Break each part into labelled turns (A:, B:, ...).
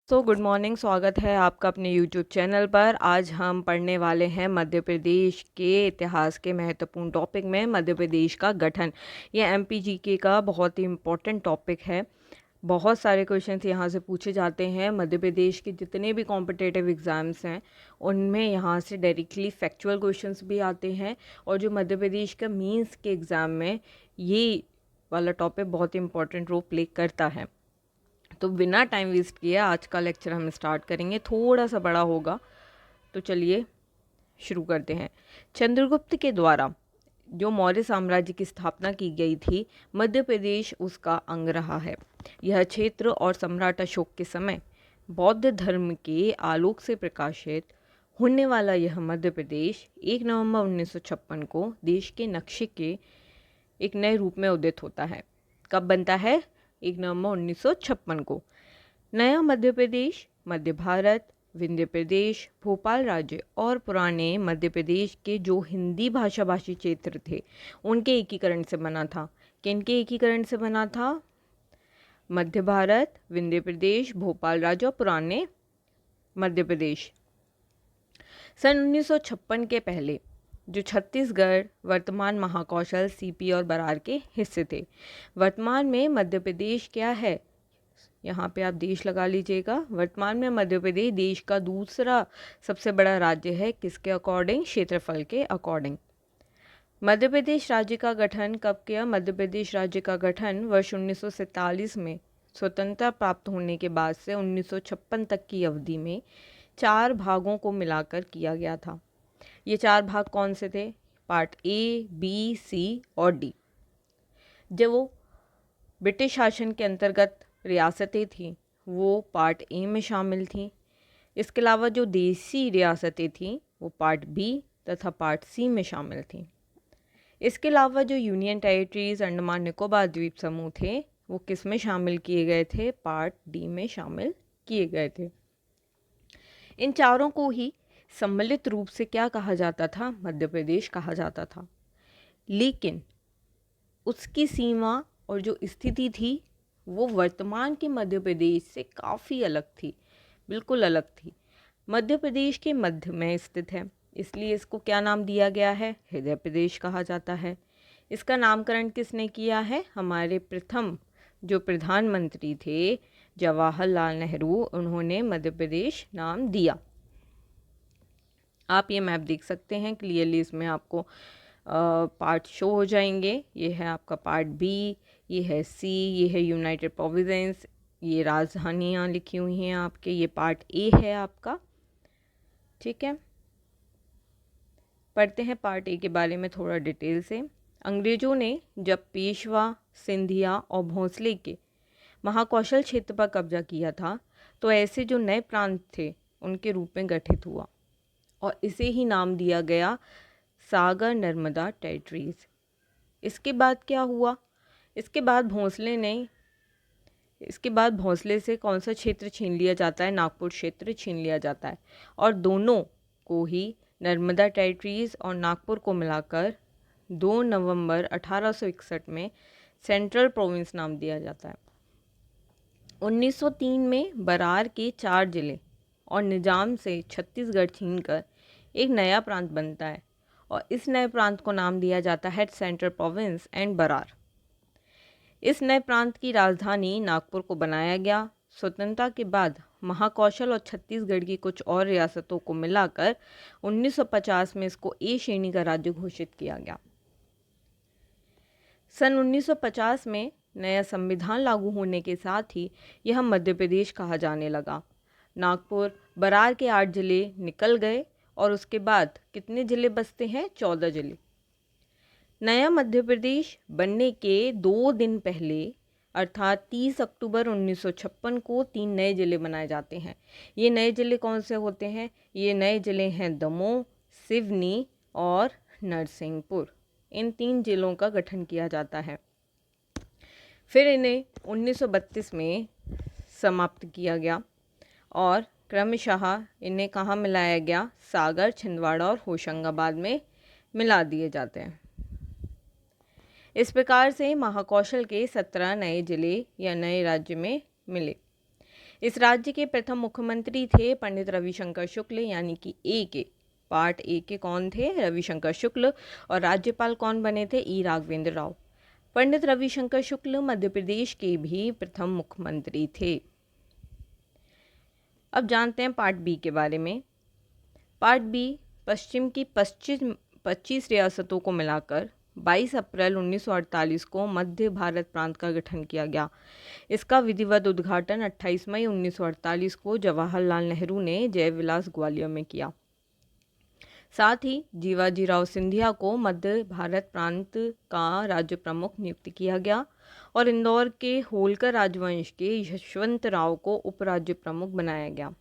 A: Good morning. स्वागत है आपका अपने यूट्यूब चैनल पर। आज हम पढ़ने वाले हैं मध्य प्रदेश के इतिहास के महत्वपूर्ण टॉपिक में मध्य प्रदेश का गठन। यह एमपीजीके का बहुत ही इम्पोर्टेंट टॉपिक है। बहुत सारे क्वेश्चंस यहाँ से पूछे जाते हैं। मध्य प्रदेश के जितने भी कॉम्पिटिटिव एग्ज़ाम्स हैं उनमें यहाँ से डायरेक्टली फैक्चुअल क्वेश्चंस भी आते हैं, और जो मध्य प्रदेश का मीन्स के एग्ज़ाम में ये वाला टॉपिक बहुत ही इम्पोर्टेंट रोल प्ले करता है। तो बिना टाइम वेस्ट किए आज का लेक्चर हम स्टार्ट करेंगे। थोड़ा सा बड़ा होगा, तो चलिए शुरू करते हैं। चंद्रगुप्त के द्वारा जो मौर्य साम्राज्य की स्थापना की गई थी, मध्य प्रदेश उसका अंग रहा है। यह क्षेत्र और सम्राट अशोक के समय बौद्ध धर्म के आलोक से प्रकाशित होने वाला यह मध्य प्रदेश 1 नवंबर 1956 को देश के नक्शे के एक नए रूप में उदित होता है। कब बनता है? 1 नवंबर 1956 को। नया मध्य प्रदेश मध्य भारत, विंध्य प्रदेश, भोपाल राज्य और पुराने मध्य प्रदेश के जो हिंदी भाषा भाषी क्षेत्र थे उनके एकीकरण से बना था। किनके एकीकरण से बना था? मध्य भारत, विंध्य प्रदेश, भोपाल राज्य और पुराने मध्य प्रदेश। सन 1956 के पहले जो छत्तीसगढ़ वर्तमान महाकौशल, सीपी और बरार के हिस्से थे। वर्तमान में मध्य प्रदेश क्या है? यहाँ पे आप देश लगा लीजिएगा। वर्तमान में मध्य प्रदेश देश का दूसरा सबसे बड़ा राज्य है। किसके अकॉर्डिंग? क्षेत्रफल के अकॉर्डिंग। मध्य प्रदेश राज्य का गठन कब किया? मध्य प्रदेश राज्य का गठन वर्ष 1947 में स्वतंत्रता प्राप्त होने के बाद से 1956 तक की अवधि में 4 भागों को मिलाकर किया गया था। ये 4 भाग कौन से थे? पार्ट ए, बी, सी और डी। जब वो ब्रिटिश शासन के अंतर्गत रियासतें थीं वो पार्ट ए में शामिल थीं। इसके अलावा जो देसी रियासतें थीं वो पार्ट बी तथा पार्ट सी में शामिल थीं। इसके अलावा जो यूनियन टेरिटरीज, अंडमान निकोबार द्वीप समूह थे वो किस में शामिल किए गए थे? पार्ट डी में शामिल किए गए थे। इन चारों को ही सम्मिलित रूप से क्या कहा जाता था? मध्य प्रदेश कहा जाता था। लेकिन उसकी सीमा और जो स्थिति थी वो वर्तमान के मध्य प्रदेश से काफ़ी अलग थी, बिल्कुल अलग थी। मध्य प्रदेश के मध्य में स्थित है, इसलिए इसको क्या नाम दिया गया है? हृदय प्रदेश कहा जाता है। इसका नामकरण किसने किया है? हमारे प्रथम जो प्रधानमंत्री थे जवाहरलाल नेहरू, उन्होंने मध्य प्रदेश नाम दिया। आप ये मैप देख सकते हैं क्लियरली, इसमें आपको पार्ट शो हो जाएंगे। ये है आपका पार्ट बी, ये है सी, ये है यूनाइटेड प्रोविंस, ये राजधानियाँ लिखी हुई हैं आपके। ये पार्ट ए है आपका, ठीक है। पढ़ते हैं पार्ट ए के बारे में थोड़ा डिटेल से। अंग्रेज़ों ने जब पेशवा, सिंधिया और भोंसले के महाकौशल क्षेत्र पर कब्जा किया था तो ऐसे जो नए प्रांत थे उनके रूप में गठित हुआ और इसे ही नाम दिया गया सागर नर्मदा टेरिटरीज। इसके बाद क्या हुआ? इसके बाद भोंसले से कौन सा क्षेत्र छीन लिया जाता है? नागपुर क्षेत्र छीन लिया जाता है, और दोनों को ही नर्मदा टेरिटरीज और नागपुर को मिलाकर 2 नवंबर 1861 में सेंट्रल प्रोविंस नाम दिया जाता है। 1903 में बरार के 4 जिले और निजाम से छत्तीसगढ़ छीनकर एक नया प्रांत बनता है और इस नए प्रांत को नाम दिया जाता है सेंट्रल प्रोविंस एंड बरार। इस नए प्रांत की राजधानी नागपुर को बनाया गया। स्वतंत्रता के बाद महाकौशल और छत्तीसगढ़ की कुछ और रियासतों को मिलाकर 1950 में इसको ए श्रेणी का राज्य घोषित किया गया। सन 1950 में नया संविधान लागू होने के साथ ही यह मध्य प्रदेश कहा जाने लगा। नागपुर, बरार के 8 जिले निकल गए और उसके बाद कितने जिले बचते हैं? 14 जिले। नया मध्य प्रदेश बनने के 2 दिन पहले अर्थात 30 अक्टूबर 1956 को 3 नए जिले बनाए जाते हैं। ये नए जिले कौन से होते हैं? ये नए जिले हैं दमोह, सिवनी और नरसिंहपुर। इन 3 जिलों का गठन किया जाता है। फिर इन्हें 1932 में समाप्त किया गया और क्रमशः इन्हें कहाँ मिलाया गया? सागर, छिंदवाड़ा और होशंगाबाद में मिला दिए जाते हैं। इस प्रकार से महाकौशल के 17 नए जिले या नए राज्य में मिले। इस राज्य के प्रथम मुख्यमंत्री थे पंडित रविशंकर शुक्ल, यानी कि ए के पार्ट ए के कौन थे? रविशंकर शुक्ल। और राज्यपाल कौन बने थे? ई राघवेंद्र राव। पंडित रविशंकर शुक्ल मध्य प्रदेश के भी प्रथम मुख्यमंत्री थे। अब जानते हैं पार्ट बी के बारे में। पार्ट बी पश्चिम की 25 रियासतों को मिलाकर 22 अप्रैल 1948 को मध्य भारत प्रांत का गठन किया गया। इसका विधिवत उद्घाटन 28 मई 1948 को जवाहरलाल नेहरू ने जय विलास ग्वालियर में किया। साथ ही जीवाजीराव सिंधिया को मध्य भारत प्रांत का राज्य प्रमुख नियुक्त किया गया और इंदौर के होलकर राजवंश के यशवंतराव को उपराज्य प्रमुख बनाया गया।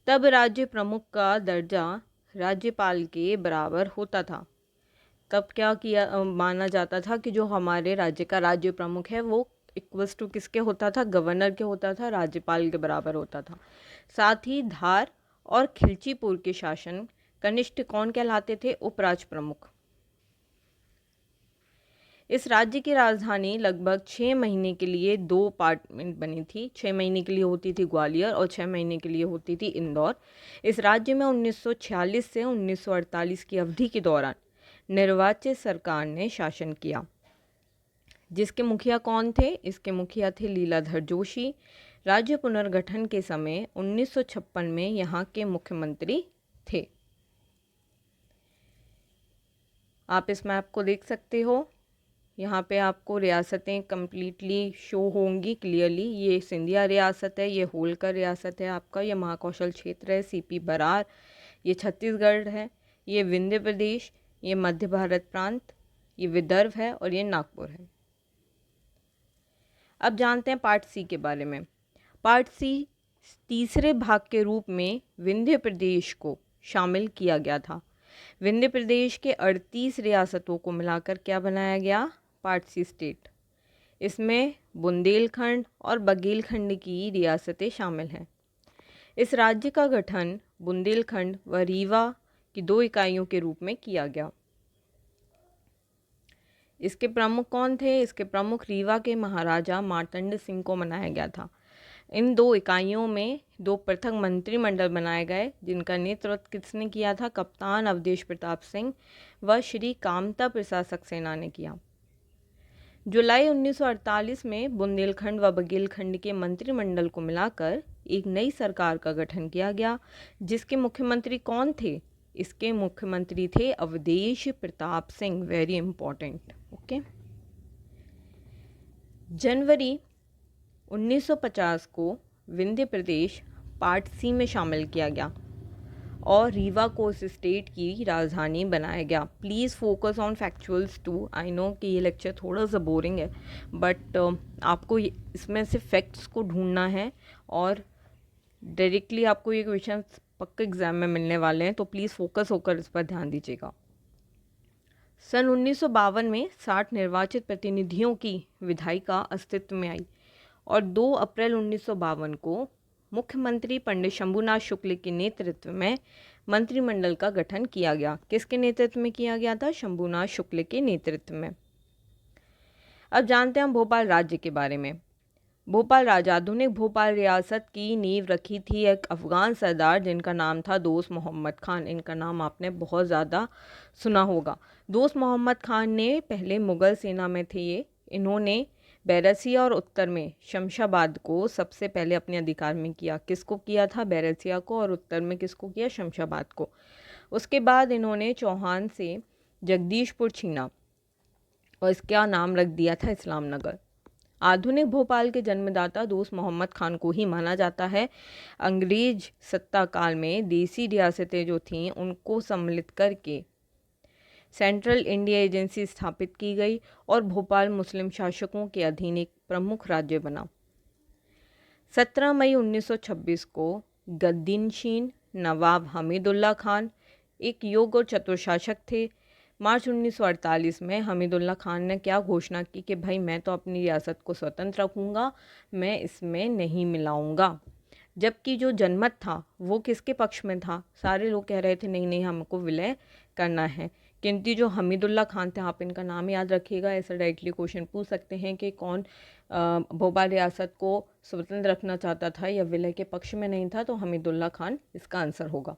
A: तब राज्य प्रमुख का दर्जा राज्यपाल के बराबर होता था। तब क्या किया माना जाता था कि जो हमारे राज्य का राज्य प्रमुख है वो इक्वल्स टू किसके होता था? गवर्नर के होता था, राज्यपाल के बराबर होता था। साथ ही धार और खिलचीपुर के शासन कनिष्ठ कौन कहलाते थे? उपराज प्रमुख। इस राज्य की राजधानी लगभग 6 महीने के लिए 2 पार्ट में बनी थी। 6 महीने के लिए होती थी ग्वालियर और 6 महीने के लिए होती थी इंदौर। इस राज्य में 1946 से 1948 की अवधि के दौरान निर्वाचित सरकार ने शासन किया। जिसके मुखिया कौन थे? इसके मुखिया थे लीलाधर जोशी। राज्य पुनर्गठन के समय 1956 में यहाँ के मुख्यमंत्री थे। आप इस मैप को देख सकते हो। यहाँ पे आपको रियासतें कम्प्लीटली शो होंगी क्लियरली। ये सिंधिया रियासत है, ये होलकर रियासत है आपका, ये महाकौशल क्षेत्र है सीपी बरार, ये छत्तीसगढ़ है, ये विंध्य प्रदेश, ये मध्य भारत प्रांत, ये विदर्भ है और ये नागपुर है। अब जानते हैं पार्ट सी के बारे में। पार्ट सी तीसरे भाग के रूप में विंध्य प्रदेश को शामिल किया गया था। विंध्य प्रदेश के 38 रियासतों को मिलाकर क्या बनाया गया? Part C state. इसमें बुंदेलखंड और बघेलखंड की रियासतें शामिल हैं। इस राज्य का गठन बुंदेलखंड व रीवा की 2 इकाइयों के रूप में किया गया। इसके प्रमुख कौन थे? इसके प्रमुख रीवा के महाराजा मार्तंड सिंह को बनाया गया था। इन 2 इकाइयों में 2 पृथक मंत्रिमंडल बनाए गए जिनका नेतृत्व किसने किया था? कप्तान अवधेश प्रताप सिंह व श्री कामता प्रसाद सक्सेना ने किया। जुलाई 1948 में बुंदेलखंड व बघेलखंड के मंत्रिमंडल को मिलाकर एक नई सरकार का गठन किया गया। जिसके मुख्यमंत्री कौन थे? इसके मुख्यमंत्री थे Avadhesh Pratap Singh. Very important. Okay. जनवरी 1950 को विंध्य प्रदेश पार्ट सी में शामिल किया गया और रीवा को इस स्टेट की राजधानी बनाया गया। Please focus on factuals too. I know कि ये लेक्चर थोड़ा सा बोरिंग है बट आपको इसमें से फैक्ट्स को ढूंढना है और डायरेक्टली आपको ये क्वेश्चन पक्का एग्जाम में मिलने वाले हैं, तो प्लीज़ फोकस होकर इस पर ध्यान दीजिएगा। सन 1952 में 60 निर्वाचित प्रतिनिधियों की विधायिका अस्तित्व में आई और 2 अप्रैल 1952 को मुख्यमंत्री पंडित शंभूनाथ शुक्ल के नेतृत्व में मंत्रिमंडल का गठन किया गया। किसके नेतृत्व में किया गया था? शंभूनाथ शुक्ल के नेतृत्व में। अब जानते हैं भोपाल राज्य के बारे में। भोपाल राज्य, आधुनिक भोपाल रियासत की नींव रखी थी एक अफगान सरदार जिनका नाम था दोस्त मोहम्मद खान। इनका नाम आपने बहुत ज़्यादा सुना होगा। दोस्त मोहम्मद खान ने पहले मुग़ल सेना में थे ये। इन्होंने बैरसिया और उत्तर में शमशाबाद को सबसे पहले अपने अधिकार में किया। किसको किया था? बैरसिया को। और उत्तर में किसको किया? शमशाबाद को। उसके बाद इन्होंने चौहान से जगदीशपुर छीना और इसका नाम रख दिया था इस्लाम नगर। आधुनिक भोपाल के जन्मदाता दोस्त मोहम्मद खान को ही माना जाता है। अंग्रेज सत्ता काल में देसी रियासतें जो थीं उनको सम्मिलित करके सेंट्रल इंडिया एजेंसी स्थापित की गई और भोपाल मुस्लिम शासकों के अधीन एक प्रमुख राज्य बना। 17 मई 1926 को गद्दीनशीन नवाब हमीदुल्ला खान एक योग्य और चतुर शासक थे। मार्च 1948 में हमीदुल्ला खान ने क्या घोषणा की कि भाई मैं तो अपनी रियासत को स्वतंत्र रखूँगा, मैं इसमें नहीं मिलाऊंगा। जबकि जो जनमत था वो किसके पक्ष में था? सारे लोग कह रहे थे नहीं नहीं हमको विलय करना है। किंतु जो हमीदुल्ला खान थे, आप इनका नाम याद रखिएगा, ऐसा डायरेक्टली क्वेश्चन पूछ सकते हैं कि कौन भोपाल रियासत को स्वतंत्र रखना चाहता था या विलय के पक्ष में नहीं था, तो हमीदुल्ला खान इसका आंसर होगा।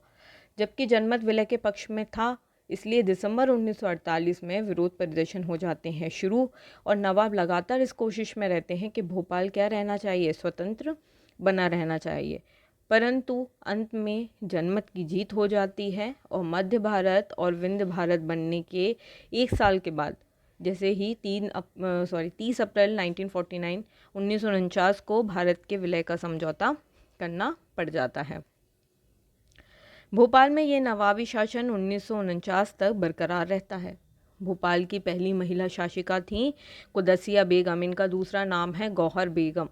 A: जबकि जनमत विलय के पक्ष में था, इसलिए दिसंबर 1948 में विरोध प्रदर्शन हो जाते हैं शुरू, और नवाब लगातार इस कोशिश में रहते हैं कि भोपाल क्या रहना चाहिए, स्वतंत्र बना रहना चाहिए। परंतु अंत में जनमत की जीत हो जाती है और मध्य भारत और विंध्य भारत बनने के एक साल के बाद, जैसे ही 30 अप्रैल 1949 को भारत के विलय का समझौता करना पड़ जाता है। भोपाल में ये नवाबी शासन 1949 तक बरकरार रहता है। भोपाल की पहली महिला शासिका थीं कुदसिया बेगम, इनका दूसरा नाम है गौहर बेगम।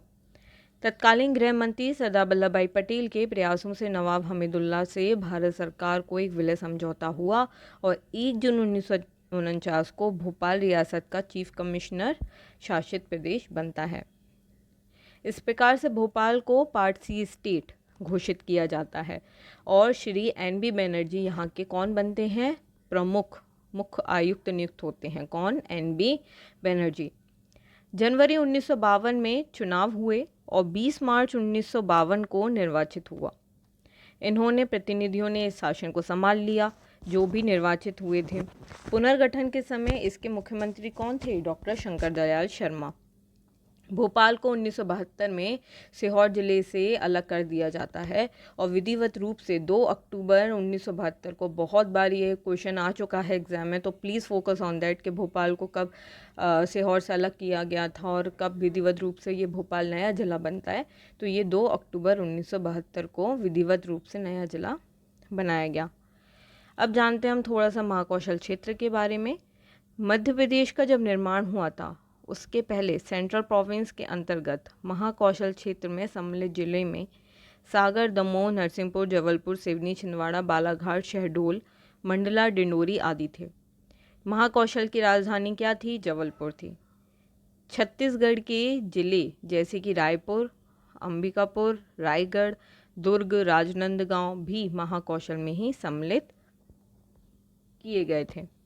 A: तत्कालीन गृह मंत्री सरदार वल्लभ भाई पटेल के प्रयासों से नवाब हमीदुल्ला से भारत सरकार को एक विलय समझौता हुआ और 1 जून 1949 को भोपाल रियासत का चीफ कमिश्नर शासित प्रदेश बनता है। इस प्रकार से भोपाल को पार्ट सी स्टेट घोषित किया जाता है और श्री NB बनर्जी यहाँ के कौन बनते हैं, मुख्य आयुक्त नियुक्त होते हैं। कौन? NB बनर्जी। जनवरी 1952 में चुनाव हुए और 20 मार्च 1952 को निर्वाचित हुआ। इन्होंने प्रतिनिधियों ने इस शासन को संभाल लिया जो भी निर्वाचित हुए थे। पुनर्गठन के समय इसके मुख्यमंत्री कौन थे? डॉक्टर शंकर दयाल शर्मा। भोपाल को 1972 में सीहोर जिले से अलग कर दिया जाता है और विधिवत रूप से 2 अक्टूबर 1972 को, बहुत बार ये क्वेश्चन आ चुका है एग्जाम में, तो प्लीज़ फोकस ऑन दैट कि भोपाल को कब सीहोर से अलग किया गया था और कब विधिवत रूप से ये भोपाल नया जिला बनता है। तो ये 2 अक्टूबर 1972 को विधिवत रूप से नया जिला बनाया गया। अब जानते हैं हम थोड़ा सा महाकौशल क्षेत्र के बारे में। मध्य प्रदेश का जब निर्माण हुआ था उसके पहले सेंट्रल प्रोविंस के अंतर्गत महाकौशल क्षेत्र में सम्मिलित जिले में सागर, दमोह, नरसिंहपुर, जबलपुर, सिवनी, छिंदवाड़ा, बालाघाट, शहडोल, मंडला, डिंडोरी आदि थे। महाकौशल की राजधानी क्या थी? जबलपुर थी। छत्तीसगढ़ के जिले जैसे कि रायपुर, अंबिकापुर, रायगढ़, दुर्ग, राजनांदगांव भी महाकौशल में ही सम्मिलित किए गए थे।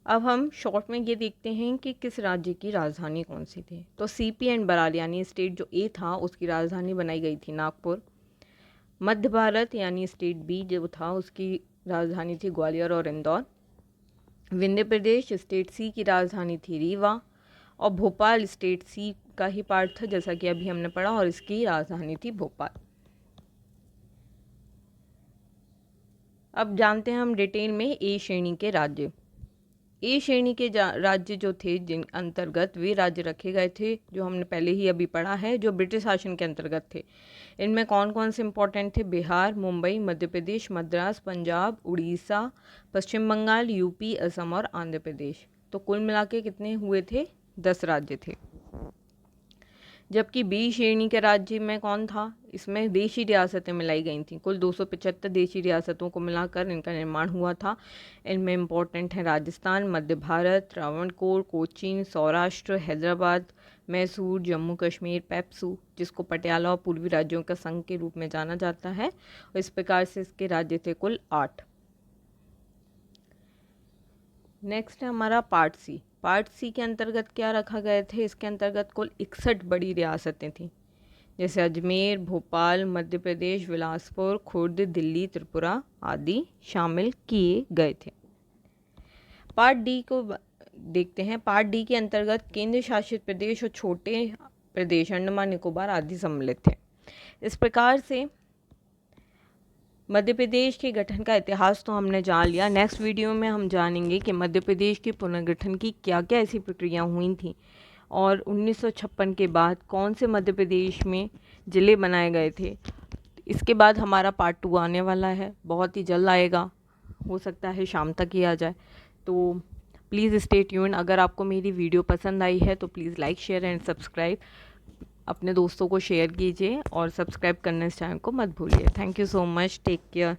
A: अब हम शॉर्ट में ये देखते हैं कि किस राज्य की राजधानी कौन सी थी। तो CP एंड बराल यानी स्टेट जो A था उसकी राजधानी बनाई गई थी नागपुर। मध्य भारत यानी स्टेट B जो था उसकी राजधानी थी ग्वालियर और इंदौर। विंध्य प्रदेश स्टेट C की राजधानी थी रीवा और भोपाल स्टेट C का ही पार्ट था जैसा कि अभी हमने पढ़ा और इसकी राजधानी थी भोपाल। अब जानते हैं हम डिटेल में A श्रेणी के राज्य। A श्रेणी के राज्य जो थे जिन अंतर्गत वे राज्य रखे गए थे जो हमने पहले ही अभी पढ़ा है, जो ब्रिटिश शासन के अंतर्गत थे। इनमें कौन कौन से इंपॉर्टेंट थे? बिहार, मुंबई, मध्य प्रदेश, मद्रास, पंजाब, उड़ीसा, पश्चिम बंगाल, UP, असम और आंध्र प्रदेश। तो कुल मिला के कितने हुए थे? 10 राज्य थे। जबकि B श्रेणी के राज्य में कौन था? इसमें देशी रियासतें मिलाई गई थी। कुल 275 देशी रियासतों को मिलाकर इनका निर्माण हुआ था। इनमें इम्पोर्टेंट हैं राजस्थान, मध्य भारत, त्रावणकोर, कोचीन, सौराष्ट्र, हैदराबाद, मैसूर, जम्मू कश्मीर, पेप्सू जिसको पटियाला और पूर्वी राज्यों का संघ के रूप में जाना जाता है। और इस प्रकार से इसके राज्य थे कुल 8। नेक्स्ट है हमारा पार्ट सी। पार्ट सी के अंतर्गत क्या रखा गए थे? इसके अंतर्गत कुल 61 बड़ी रियासतें थीं जैसे अजमेर, भोपाल, मध्य प्रदेश, बिलासपुर, खुर्द, दिल्ली, त्रिपुरा आदि शामिल किए गए थे। पार्ट डी को देखते हैं। पार्ट डी के अंतर्गत केंद्र शासित प्रदेश और छोटे प्रदेश अंडमान निकोबार आदि सम्मिलित थे। इस प्रकार से मध्य प्रदेश के गठन का इतिहास तो हमने जान लिया। नेक्स्ट वीडियो में हम जानेंगे कि मध्य प्रदेश के पुनर्गठन की क्या क्या ऐसी प्रक्रिया हुई थी और 1956 के बाद कौन से मध्य प्रदेश में ज़िले बनाए गए थे। इसके बाद हमारा पार्ट 2 आने वाला है, बहुत ही जल्द आएगा, हो सकता है शाम तक ही आ जाए। तो प्लीज़ स्टे ट्यून्ड। अगर आपको मेरी वीडियो पसंद आई है तो please like, share and subscribe. अपने दोस्तों को शेयर कीजिए और सब्सक्राइब करने इस चैनल को मत भूलिए। Thank you so much. Take care.